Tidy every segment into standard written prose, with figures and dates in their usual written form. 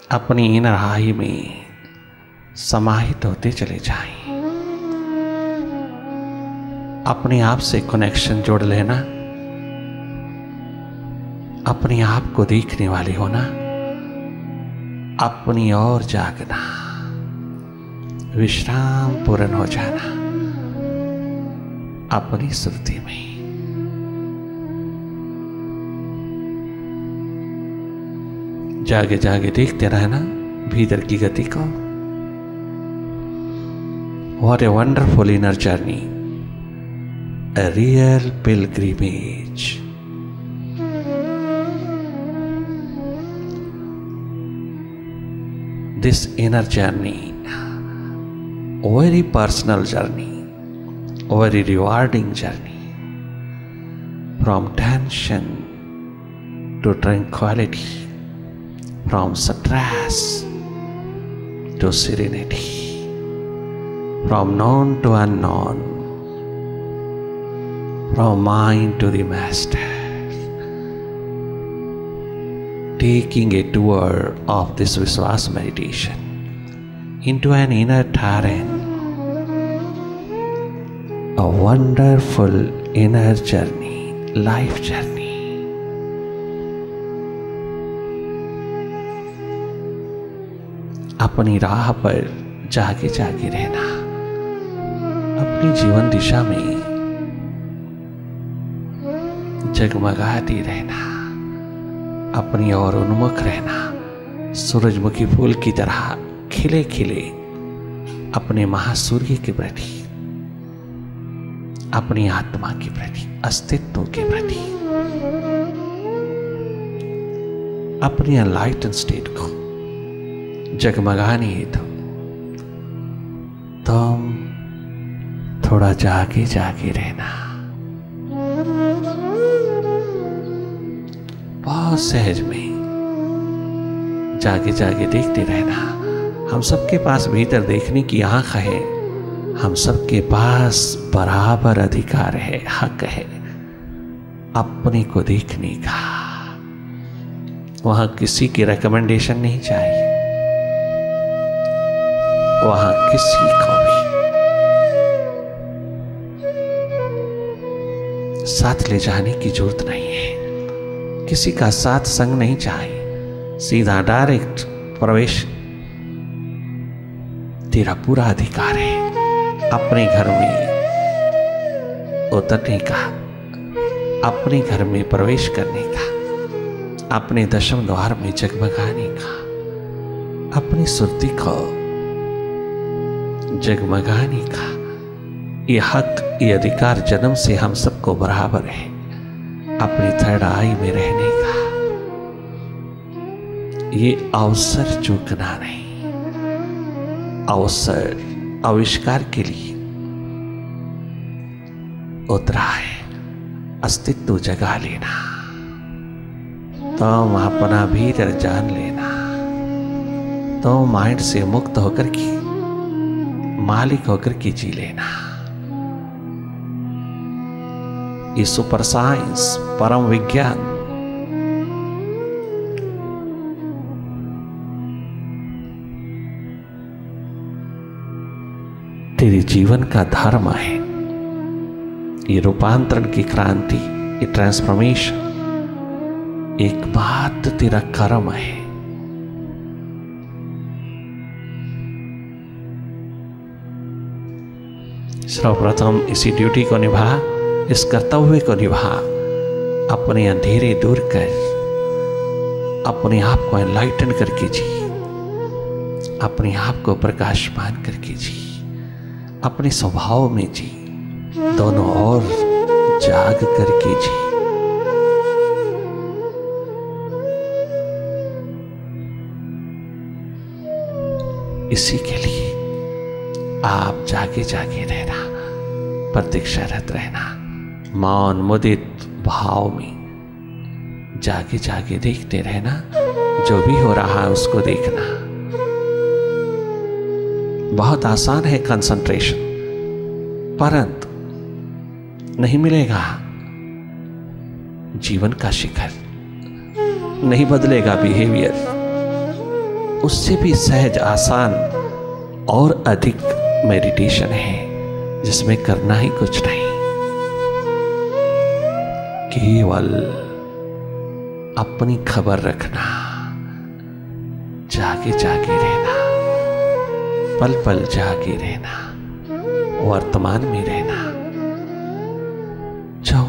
अपनी इनर आई में समाहित होते चले जाएं। अपने आप से कनेक्शन जोड़ लेना, अपने आप को देखने वाले होना, अपनी ओर जागना, विश्राम पूर्ण हो जाना अपनी सुरती में। जागे जागे देखते रहना भीतर की गति को। What a wonderful inner journey, a real pilgrimage. This inner journey, a very personal journey, a very rewarding journey, from tension to tranquility, from stress to serenity, from known to unknown, from mind to the master, taking a tour of this Vishwas meditation into an inner terrain, a wonderful inner journey, life journey. अपनी राह पर जागे जागे रहना, अपनी जीवन दिशा में जगमगाती रहना, अपनी ओर उन्मुख रहना, सूरजमुखी फूल की तरह खिले खिले अपने महासूर्य के प्रति, अपनी आत्मा के प्रति, अस्तित्व के प्रति, अपनी एनलाइटन स्टेट को जगमगाने हेतु तुम थोड़ा जागे जागे रहना। बहुत सहज में जागे जागे देखते रहना। हम सबके पास भीतर देखने की आंख है, हम सबके पास बराबर अधिकार है, हक है अपने को देखने का। वहां किसी की रिकमेंडेशन नहीं चाहिए, वहां किसी को भी साथ ले जाने की जरूरत नहीं है, किसी का साथ संग नहीं चाहिए। सीधा डायरेक्ट प्रवेश तेरा पूरा अधिकार है अपने घर में उतरने का, अपने घर में प्रवेश करने का, अपने दशम द्वार में जगमगाने का, अपनी सुरती को जगमगाने का। ये हक, ये अधिकार जन्म से हम सबको बराबर है अपनी थर्ड आई में रहने का। ये अवसर चूकना नहीं, अवसर आविष्कार के लिए उतरा है। अस्तित्व जगा लेना, तुम अपना भीतर जान लेना, तो माइंड से मुक्त होकर की मालिक होकर के जी लेना। ये सुपर साइंस, परम विज्ञान तेरे जीवन का धर्म है। ये रूपांतरण की क्रांति, ये ट्रांसफॉर्मेशन एक बात तेरा कर्म है। सर्वप्रथम इसी ड्यूटी को निभा, इस कर्तव्य को निभा, अपने अंधेरे दूर कर, अपने आप को एनलाइटन करके जी, अपने आप को प्रकाशमान करके जी, अपने स्वभाव में जी, दोनों ओर जाग करके जी। इसी के लिए आप जागे जागे रहना, प्रतीक्षारत रहना, मौन मुदित भाव में जागे जागे देखते रहना। जो भी हो रहा है उसको देखना। बहुत आसान है कंसंट्रेशन, परंतु नहीं मिलेगा जीवन का शिखर, नहीं बदलेगा बिहेवियर, उससे भी सहज आसान और अधिक मेडिटेशन है जिसमें करना ही कुछ नहीं, केवल अपनी खबर रखना, जागे जागे रहना, पल पल जागे रहना, वर्तमान में रहना।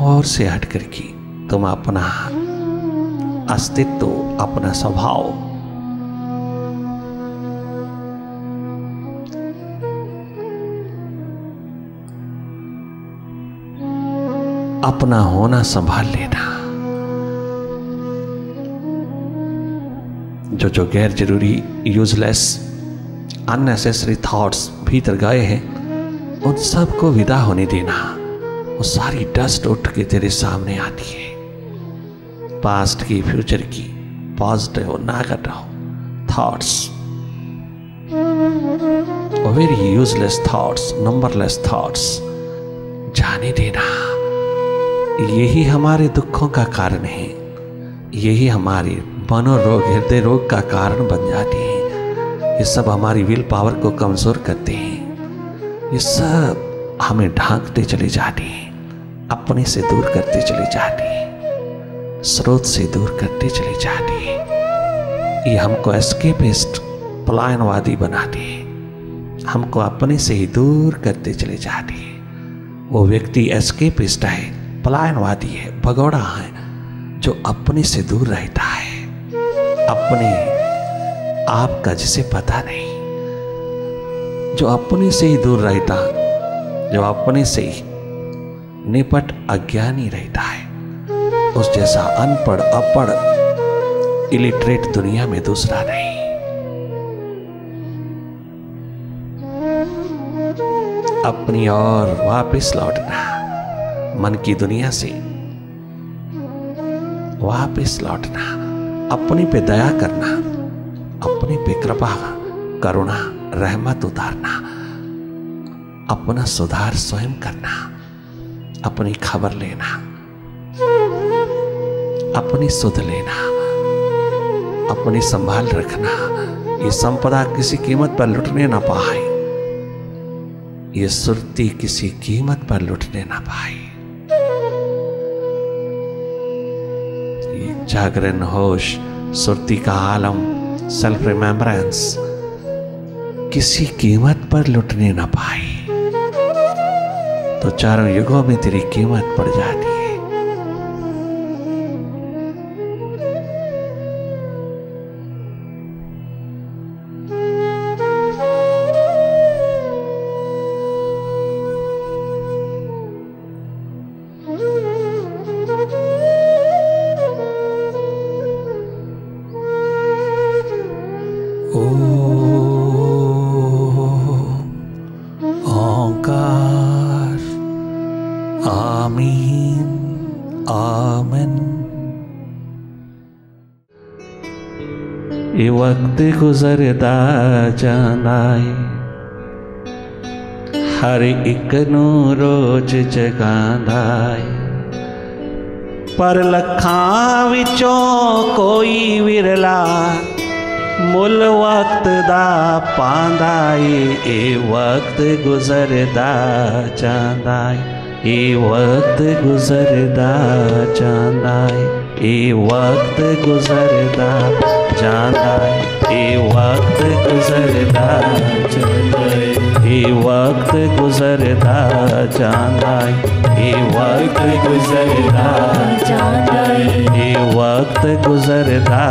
और से हट करके तुम अपना अस्तित्व, अपना स्वभाव, अपना होना संभाल लेना। जो गैर जरूरी, यूजलेस, अननेसेसरी थॉट्स भीतर गए हैं, उन सब को विदा होने देना। वो सारी डस्ट उठ के तेरे सामने आती है, पास्ट की, फ्यूचर की, positive negative thoughts, very useless thoughts, numberless thoughts जाने देना। यही हमारे दुखों का कारण है, यही हमारे मनोरोग, हृदय रोग का कारण बन जाते हैं। ये सब हमारी विल पावर को कमजोर करते हैं, ये सब हमें ढांकते चले जाते हैं, अपने से दूर करते चले जाते हैं, स्रोत से दूर करते चले जाते हैं। ये हमको एस्केपिस्ट, पलायनवादी बनाते हैं, हमको अपने से ही दूर करते चले जाते हैं। वो व्यक्ति एस्केपिस्ट है, पलायनवादी है, भगोड़ा है, जो अपने से दूर रहता है, अपने आप का जिसे पता नहीं, जो अपने से ही दूर रहता, जो अपने से ही निपट अज्ञानी रहता है, उस जैसा अनपढ़, अपढ़, इलिटरेट दुनिया में दूसरा नहीं। अपनी ओर वापस लौटना, मन की दुनिया से वापस लौटना, अपने पे दया करना, अपने पे कृपा, करुणा, रहमत उतारना, अपना सुधार स्वयं करना, अपनी खबर लेना, अपनी सुध लेना, अपनी संभाल रखना। ये संपदा किसी कीमत पर लुटने ना पाए, ये सुरती किसी कीमत पर लुटने ना पाए। ये जागरण होश, सुरती का आलम, सेल्फ रिमेम्बरेंस किसी कीमत पर लुटने ना पाए, तो चारों युगों में तेरी कीमत पड़ जाती है। वक्त गुजरदा जांदा है, हर एक नू रोज जगांदा है, पर लखां विचों कोई विरला मुल वक्त दा पांदा है। ए वक्त गुजरदा जांदा है, ए वक्त गुजरदा जांदा है, ए वक्त गुजरदा जांदा है, ए वक्त गुजरदा जांदा है, ए वक्त गुजरदा जांदा है, ए वक्त गुजरदा जांदा है, ए वक्त गुजरदा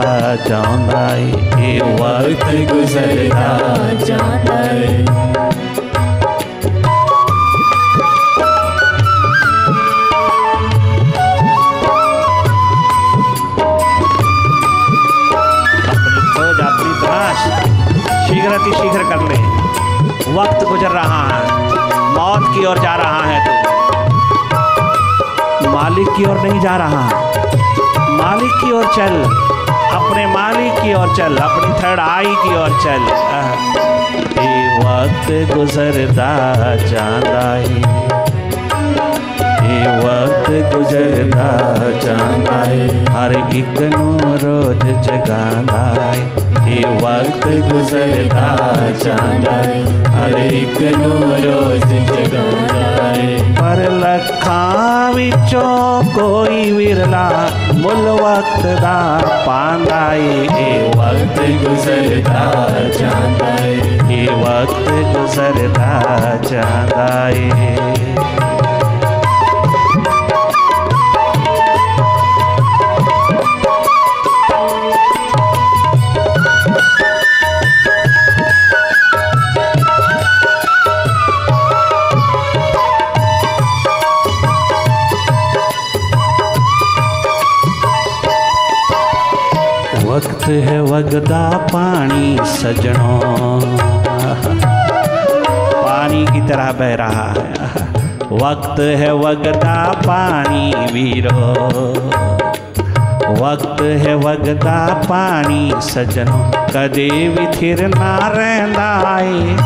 जांदा है, ए वक्त गुजरदा जांदा है। शीघ्र कर ले, वक्त गुजर रहा है, मौत की ओर जा रहा है, तो मालिक की ओर नहीं जा रहा। मालिक की ओर चल, अपने मालिक की ओर चल, अपनी थर्ड आई की ओर चल। ए वक्त गुजरदा जांदा है, ए वक्त गुजरदा जांदा है, हर एक नू रोज जगांदा है, ये वक्त गुजरदा जांदा है, हर एक नू रोज जगांदा है। पर लखां विचों कोई विरला मुल वक्त दा पांदा है। ये वक्त गुजरदा जांदा है, ये वक्त गुजरदा जांदा है। वक्त है वगदा पानी सजनों, पानी की तरह बह रहा है। वक्त है वगदा पानी वीरो, वक्त है वगदा पानी सजनों, कदे भी थिर ना रहिंदा है।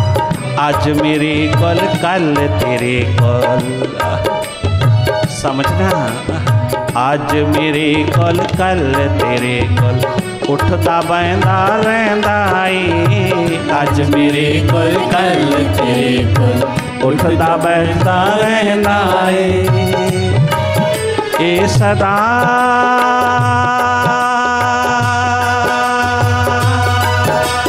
अज मेरे कोल कल तेरे कोल, समझना, अज मेरे कोल कल तेरे कोल, उठदा बहंदा रहिंदा है। अज मेरे कोल कल तेरे कोल, उठदा बहंदा रहिंदा है। ए सदा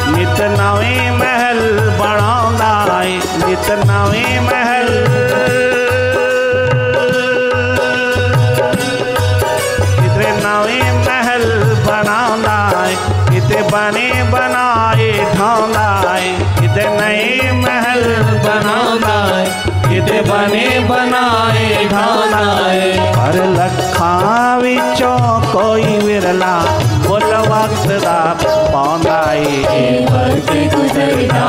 नित नवे महल बनाउंदा है, नित नवे महल, कितने नवे महल बनाउंदा है, किते बने बनाए ढाउंदा है। किते नए महल बनाउंदा है, किते बने बनाए ढाउंदा है। पर लखां विचों कोई विरला मुल वक्त दा पाउंदा है। वक्त गुजरदा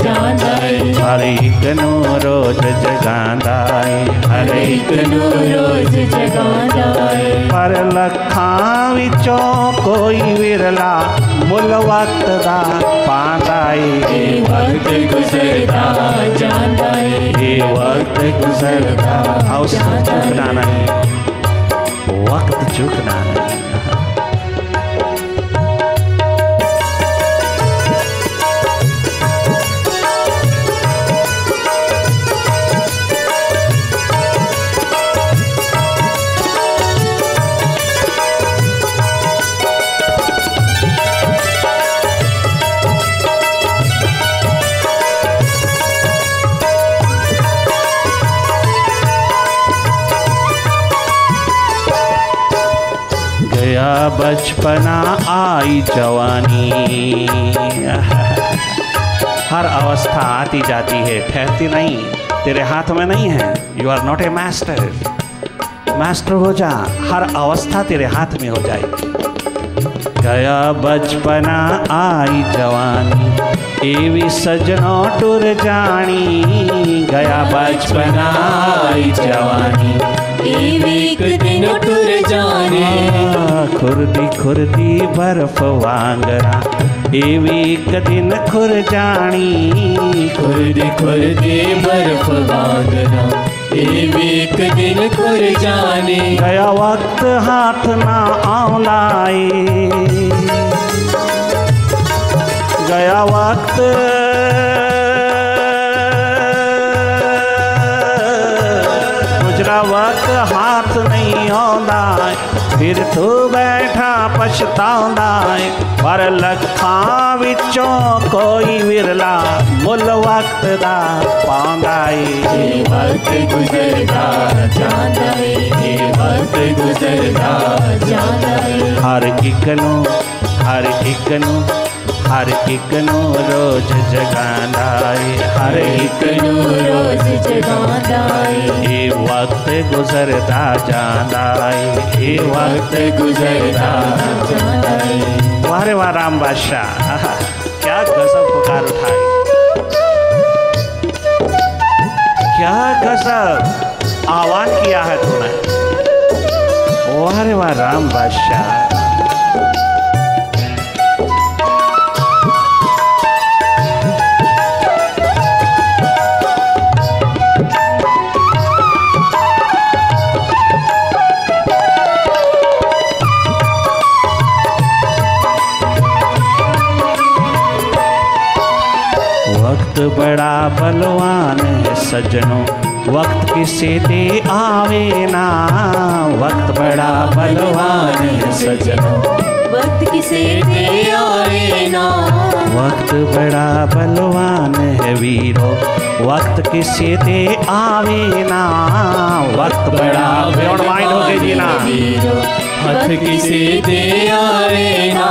जांदा है, हर एक नू रोज जगांदा है, हर एक नू रोज जगांदा है। पर लखां विचों कोई विरला मुल वक्त दा पांदा है। वक्त गुजरदा जांदा है, ये वक्त गुजरदा, और झुकना नहीं, वक्त झुकना नहीं। गया बचपना आई जवानी, हर अवस्था आती जाती है, ठहरती नहीं, तेरे हाथ में नहीं है। You are not a master, master हो जा, हर अवस्था तेरे हाथ में हो जाएगी। गया बचपना आई जवानी, एवी सजनों टुर जानी। गया बचपना आई जवानी, एक दिन टुर जाने। खुरदी खुरदी बर्फ वांगरा, एवी एक दिन खुर जानी। खुरदी खुरदी बर्फ वांगरा, एवी एक दिन खुर जाने। गया वक्त हाथ ना आउंदाए, गया वक्त गुजरा वक्त हाथ नहीं आउंदा, फिर तू बैठा पछताउंदा। पर लखां विचों कोई विरला मुल वक्त दा पाउंदा। ये वक्त गुजरदा जांदा है, ये वक्त गुजरदा जांदा है। हर एक नू हर एक नू हर एक नू रोज जगांदा है, हर एक नू रोज जगांदा है। ये वक्त गुजरदा जांदा है, ये वक्त गुजरदा जांदा है। वाह रे वाह राम बादशाह, क्या गजब पुकार उठाई, क्या गजब आह्वान किया है तूने। वाह रे वाह राम बादशाह। वक्त बड़ा बलवान है सज्जनों, वक्त किसे दे आवे ना। वक्त बड़ा बलवान है सज्जनों, वक्त किसे दे आवे ना। वक्त बड़ा बलवान है वीरो, वक्त किसे दे आवे ना। वक्त बड़ा बेउड माइंड हो गई जी ना। वक्त किसे दे आवे ना।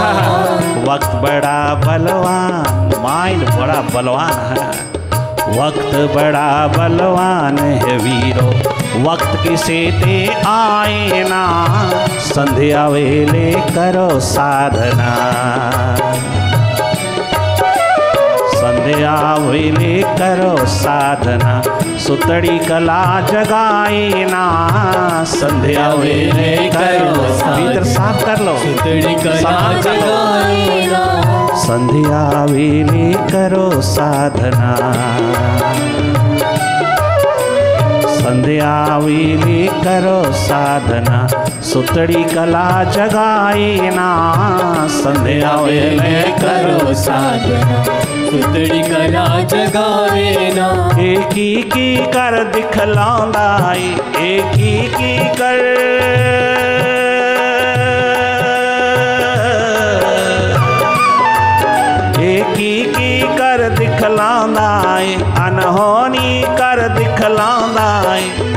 वक्त बड़ा बलवान, माइंड बड़ा बलवान है। वक्त बड़ा बलवान है वीरो, वक्त किसे दे आए ना। संध्या वेले करो साधना, संध्या वेले करो साधना। सुतड़ी कला जगाए ना। संध्या वेले करो, भीतर साफ कर लो, सुतड़ी कला जगाए ना। संध्या वेले करो साधना, संध्या वेले करो साधना। सुतड़ी कला जगाए ना। संध्या वेले करो साधना, सुतड़ी कला जगावे ना। एकी की कर दिखलांदा, एकी की कर, एकी की कर दिखलांदा, अनहोनी कर दिखलांदा,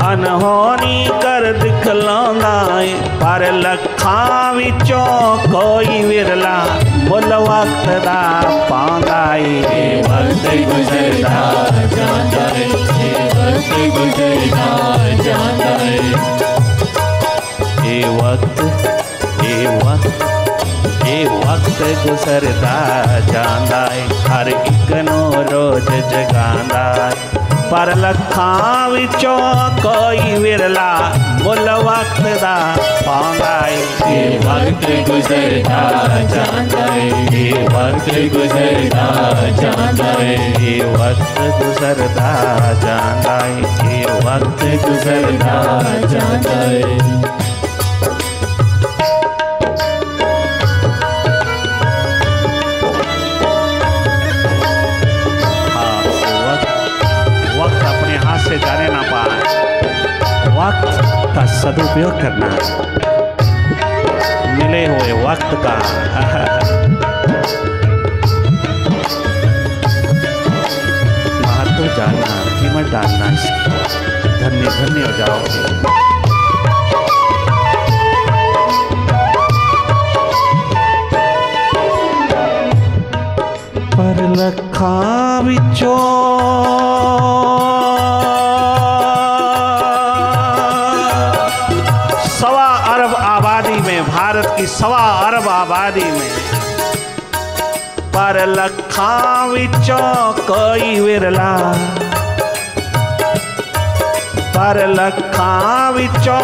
अनहोनी कर दिखलांदा। पर लखां विचों कोई विरला मुल वक्त दा पांदा। वक्त गुजरता जाता है, वक्त गुजरता जाता है। ए वक्त, ए वक्त, ए वक्त गुजरता जांदा है। हर एक नो रोज जगांदा है। पर लखां विचों कोई विरला मुल वक्त दा पांदा है। ए वक्त गुजरता जाता है, ए वक्त गुजरता जाता है। ए वक्त गुजरता जांदा है, ए वक्त गुजरता जाता है। से जाने ना पाए। वक्त का सदुपयोग करना, मिले हुए वक्त का महत्व जानना, कीमत डालना, धन्य धन्य हो जाओगे। पर लखां विचों भारत की 1.25 अरब आबादी में पर लखां विचों कोई विरला, पर लखां विचों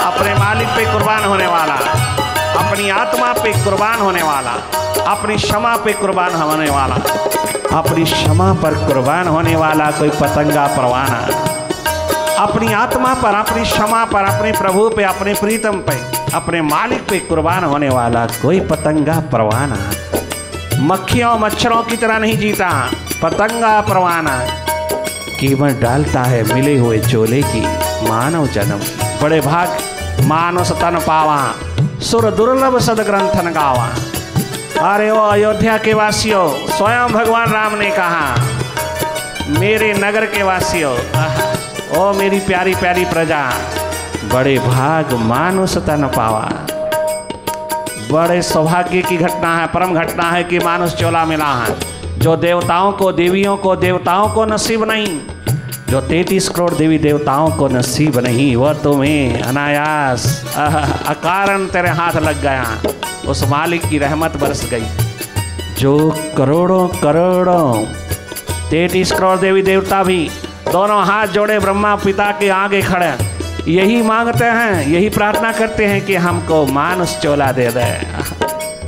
अपने मालिक पे कुर्बान होने वाला, अपनी आत्मा पे कुर्बान होने वाला, अपनी क्षमा पे कुर्बान होने वाला, अपनी क्षमा पर कुर्बान होने वाला कोई पतंगा परवाना, अपनी आत्मा पर, अपनी क्षमा पर, अपने प्रभु पे, अपने प्रीतम पे, अपने मालिक पे कुर्बान होने वाला कोई पतंगा परवाना। मक्खियों मच्छरों की तरह नहीं जीता, पतंगा परवाना। कीमत डालता है मिले हुए चोले की मानव जन्म। बड़े भाग मानस तन पावा, सुर दुर्लभ सदग्रंथन गावा। अरे ओ अयोध्या के वासियों, स्वयं भगवान राम ने कहा, मेरे नगर के वासियों, ओ मेरी प्यारी प्यारी प्रजा, बड़े भाग मानुष तन पावा। बड़े सौभाग्य की घटना है, परम घटना है कि मानुष चोला मिला है। जो देवताओं को, देवियों को, देवताओं को नसीब नहीं, जो 33 करोड़ देवी देवताओं को नसीब नहीं, वह तुम्हें अनायास अकारण तेरे हाथ लग गया। उस मालिक की रहमत बरस गई। जो करोड़ों करोड़ों 33 करोड़ देवी देवता भी दोनों हाथ जोड़े ब्रह्मा पिता के आगे खड़े यही मांगते हैं, यही प्रार्थना करते हैं कि हमको मानुष चोला दे दे,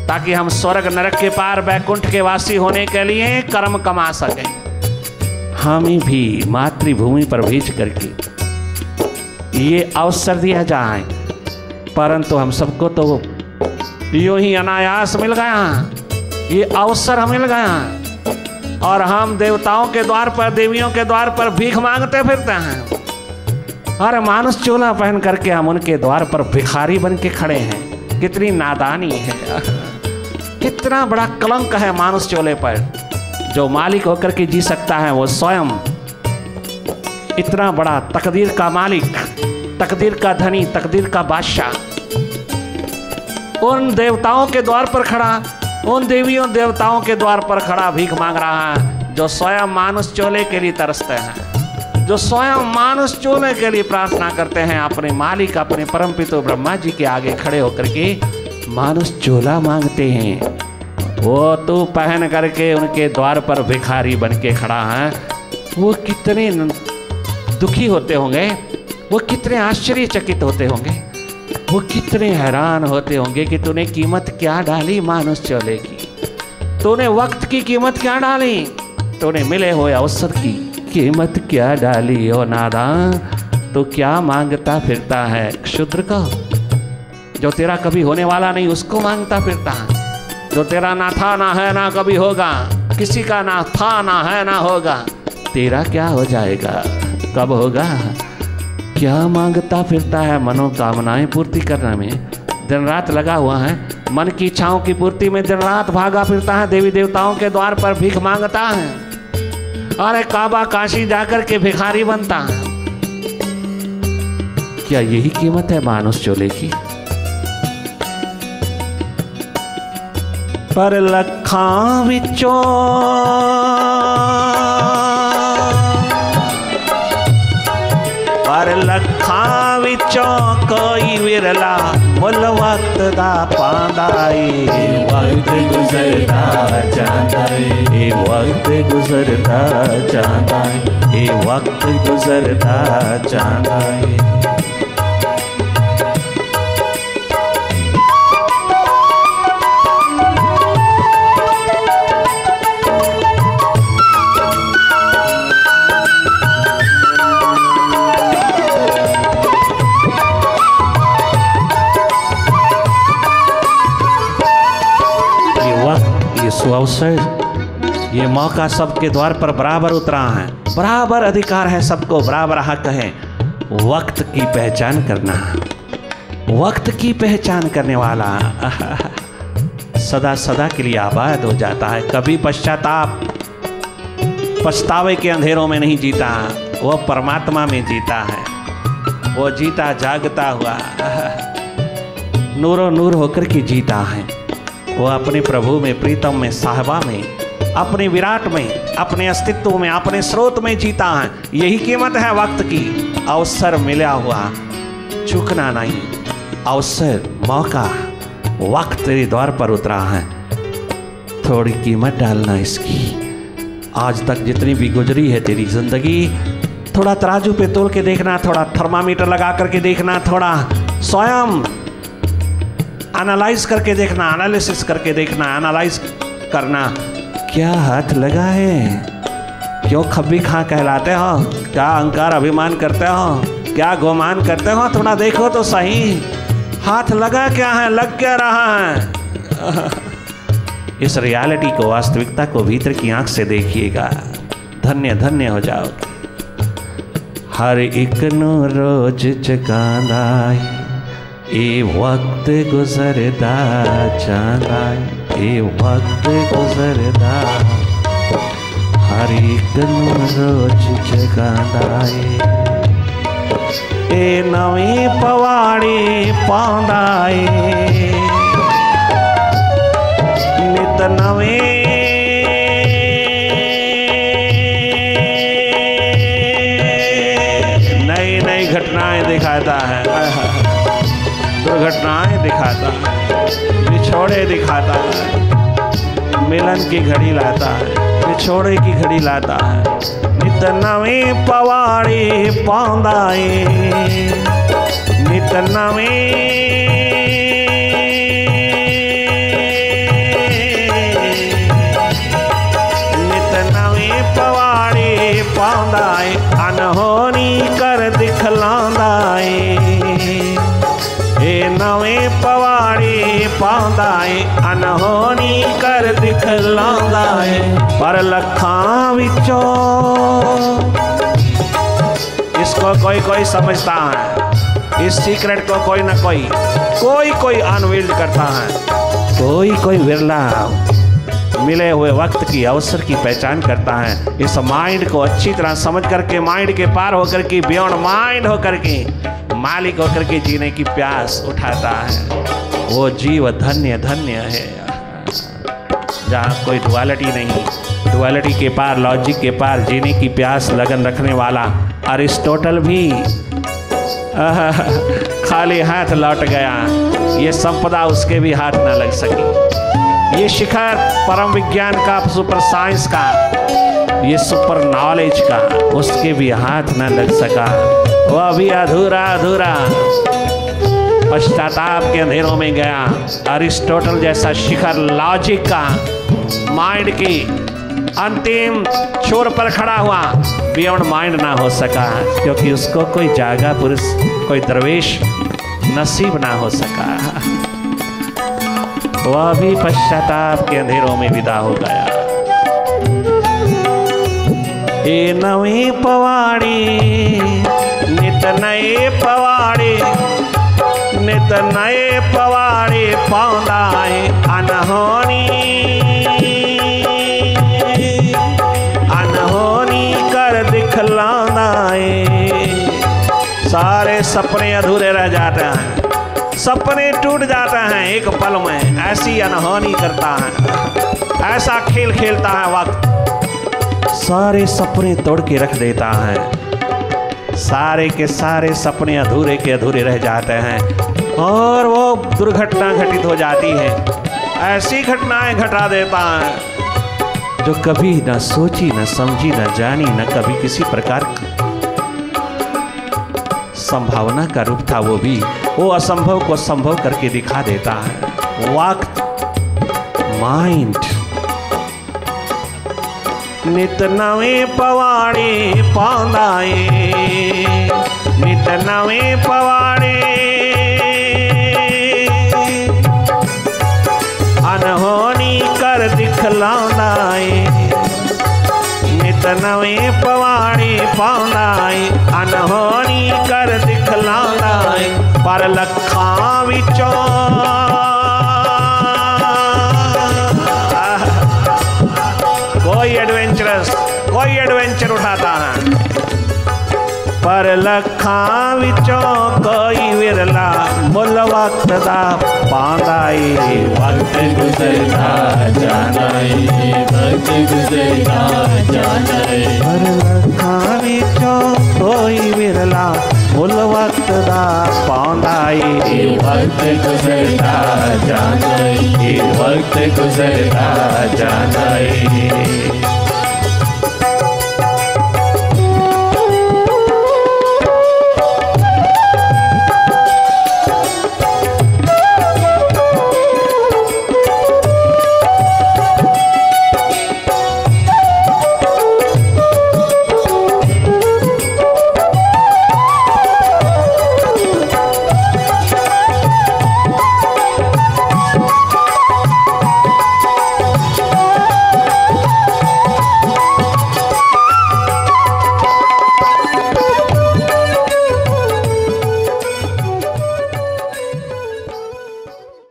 ताकि हम स्वर्ग नरक के पार वैकुंठ के वासी होने के लिए कर्म कमा सकें। हमें भी मातृभूमि पर भेज करके ये अवसर दिया जाए, परंतु हम सबको तो यूं ही अनायास मिल गया, ये अवसर मिल गया और हम देवताओं के द्वार पर, देवियों के द्वार पर भीख मांगते फिरते हैं। और मानुष चोला पहन करके हम उनके द्वार पर भिखारी बन के खड़े हैं। कितनी नादानी है, कितना बड़ा कलंक है मानुष चोले पर। जो मालिक होकर के जी सकता है वो स्वयं इतना बड़ा तकदीर का मालिक, तकदीर का धनी, तकदीर का बादशाह उन देवताओं के द्वार पर खड़ा, उन देवियों देवताओं के द्वार पर खड़ा भीख मांग रहा है, जो स्वयं मानुष चोले के लिए तरसते हैं, जो स्वयं मानुष चोले के लिए प्रार्थना करते हैं। अपने मालिक, अपने परमपिता ब्रह्मा जी के आगे खड़े होकर के मानुष चोला मांगते हैं। वो तो पहन करके उनके द्वार पर भिखारी बन के खड़ा है। वो कितने दुखी होते होंगे, वो कितने आश्चर्यचकित होते होंगे, वो कितने हैरान होते होंगे कि तूने कीमत क्या डाली मानुष चोले की, तूने वक्त की कीमत क्या डाली, तूने मिले हुए अवसर की कीमत क्या डाली। ओ नादान, तो क्या मांगता फिरता है क्षुद्र को, जो तेरा कभी होने वाला नहीं उसको मांगता फिरता है, जो तेरा ना था ना है ना कभी होगा, किसी का ना था ना है ना होगा, तेरा क्या हो जाएगा, कब होगा। क्या मांगता फिरता है मनोकामनाएं पूर्ति करने में, दिन रात लगा हुआ है, मन की इच्छाओं की पूर्ति में दिन रात भागा फिरता है, देवी देवताओं के द्वार पर भीख मांगता है, अरे काबा काशी जाकर के भिखारी बनता है। क्या यही कीमत है मानुष चोले की। पर लखां विचों पर लखां विचों कोई विरला मुल वक्त दा पांदा ए। वक्त गुजरता जाता है, वक्त गुजरता जाता है, वक्त गुजरता जाता है। अवसर, ये मौका सबके द्वार पर बराबर उतरा है, बराबर अधिकार है सबको, बराबर हक है वक्त की पहचान करना। वक्त की पहचान करने वाला सदा सदा के लिए आबाद हो जाता है। कभी पश्चाताप, पछतावे के अंधेरों में नहीं जीता, वो परमात्मा में जीता है, वो जीता जागता हुआ नूरो नूर होकर के जीता है। वो अपने प्रभु में, प्रीतम में, साहबा में, अपने विराट में, अपने अस्तित्व में, अपने स्रोत में जीता है। यही कीमत है वक्त की। अवसर मिला हुआ, चूकना नहीं। अवसर, मौका, वक्त तेरे द्वार पर उतरा है, थोड़ी कीमत डालना इसकी। आज तक जितनी भी गुजरी है तेरी जिंदगी, थोड़ा तराजू पे तोल के देखना, थोड़ा थर्मामीटर लगा करके देखना, थोड़ा स्वयं एनालाइज करके देखना, एनालिसिस करके देखना, एनालाइज करना। क्या हाथ लगा है, क्यों खब्बी खां कहलाते हो, क्या अहंकार अभिमान करते हो, क्या गोमान करते हो, थोड़ा देखो तो सही। हाथ लगा क्या है, लग क्या रहा है। इस रियलिटी को, वास्तविकता को भीतर की आंख से देखिएगा, धन्य धन्य हो जाओगे। हर एक नो रोज जगांदा ए वक्त गुजरदा जांदा, ए वक्त गुजरदा, हर एक नूं रोज जगांदा ए नवी पवाड़ी पांदा ए, नित नवे नई नई घटनाएं दिखाता है, दुर्घटनाएं दिखाता है, बिछोड़े दिखाता है, मिलन की घड़ी लाता है, बिछोड़े की घड़ी लाता है। नित नवी पवाड़ी पांदा ए, नित नवी नित नवी पवाड़ी पांदा ए, अनहोनी कर दिखलांदा ए। नवे नवे पवाड़े पाउंदा है अनहोनी कर दिखलांदा है पर लखां विचों। इसको कोई कोई समझता है, इस सीक्रेट को कोई ना कोई अनवील्ड करता है, कोई विरला मिले हुए वक्त की अवसर की पहचान करता है। इस माइंड को अच्छी तरह समझ करके, माइंड के पार होकर के, बियॉन्ड माइंड होकर के, मालिक होकर के जीने की प्यास उठाता है। वो जीव धन्य धन्य है जहाँ कोई डुअलिटी नहीं, डुअलिटी के पार, लॉजिक के पार जीने की प्यास लगन रखने वाला अरिस्टोटल भी खाली हाथ लौट गया। ये संपदा उसके भी हाथ न लग सकी। ये शिखर परम विज्ञान का, सुपर साइंस का, ये सुपर नॉलेज का उसके भी हाथ न लग सका। वह भी अधूरा पश्चाताप के अंधेरों में गया। अरिस्टोटल जैसा शिखर लॉजिक का, माइंड की अंतिम छोर पर खड़ा हुआ, बियॉन्ड माइंड ना हो सका, क्योंकि उसको कोई जागा पुरुष, कोई दरवेश नसीब ना हो सका। वह भी पश्चाताप के अंधेरों में विदा हो गया। ए नवे पवाड़ी नित नए पवाड़े, नित नए पवाड़े पाउंदा है अनहोनी, अनहोनी कर दिखलांदा है। सारे सपने अधूरे रह जाते हैं, सपने टूट जाते हैं एक पल में। ऐसी अनहोनी करता है, ऐसा खेल खेलता है वक्त, सारे सपने तोड़ के रख देता है। सारे के सारे सपने अधूरे के अधूरे रह जाते हैं और वो दुर्घटना घटित हो जाती है। ऐसी घटनाएं घटा देता है जो कभी न सोची, न समझी, न जानी, न कभी किसी प्रकार संभावना का रूप था। वो असंभव को संभव करके दिखा देता है। वक्त, माइंड। नित नवे पवाड़े पाउंदा है, नित नवे पवाड़े अनहोनी कर दिखलांदा है। नित नवे पवाड़े पाउंदा है अनहोनी कर दिखलांदा है पर लखां विचों। कोई एडवेंचर उठाता है पर लखां विचों कोई विरला मुल वक्त दा पांदा है। वक्त गुजरता जाना है, वक्त गुजरता जाना है, पर लखां विचों कोई विरला मुल वक्त दा पांदा है। वक्त गुजरता जाना है, वक्त गुजरता जाना है।